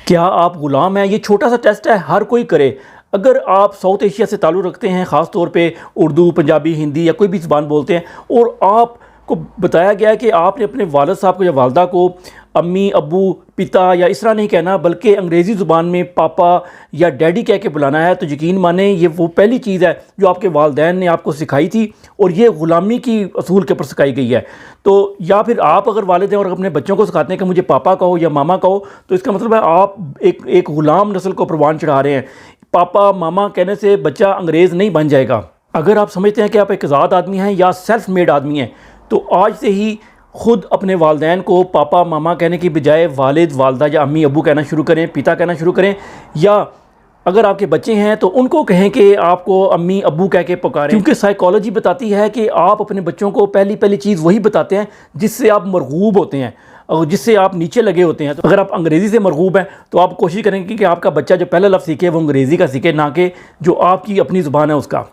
क्या आप ग़ुलाम हैं? ये छोटा सा टेस्ट है, हर कोई करे। अगर आप साउथ एशिया से ताल्लुक़ रखते हैं, ख़ास तौर पे उर्दू, पंजाबी, हिंदी या कोई भी ज़बान बोलते हैं, और आपको बताया गया है कि आपने अपने वालिद साहब को या वालदा को अम्मी, अब्बू, पिता या इस तरह नहीं कहना, बल्कि अंग्रेज़ी ज़ुबान में पापा या डैडी कह के बुलाना है, तो यकीन माने ये वो पहली चीज़ है जो आपके वालिदैन ने आपको सिखाई थी, और ये ग़ुलामी की असूल के ऊपर सिखाई गई है। तो या फिर आप अगर वालिद हैं और अपने बच्चों को सिखाते हैं कि मुझे पापा कहो या मामा कहो, तो इसका मतलब है आप एक ग़ुलाम नस्ल को परवान चढ़ा रहे हैं। पापा मामा कहने से बच्चा अंग्रेज़ नहीं बन जाएगा। अगर आप समझते हैं कि आप एक आज़ाद आदमी हैं या सेल्फ मेड आदमी हैं, तो आज से ही ख़ुद अपने वालिदैन को पापा मामा कहने की बजाय वालिद वालदा या अम्मी अब्बू कहना शुरू करें, पिता कहना शुरू करें। या अगर आपके बच्चे हैं तो उनको कहें कि आपको अम्मी अब्बू कह के पुकारें, क्योंकि साइकोलॉजी बताती है कि आप अपने बच्चों को पहली पहली चीज़ वही बताते हैं जिससे आप मरगूब होते हैं और जिससे आप नीचे लगे होते हैं। तो अगर आप अंग्रेज़ी से मरगूब हैं तो आप कोशिश करेंगे कि आपका बच्चा जो पहला लफ्ज़ सीखे वो अंग्रेज़ी का सीखे, ना कि जो आपकी अपनी ज़ुबान है उसका।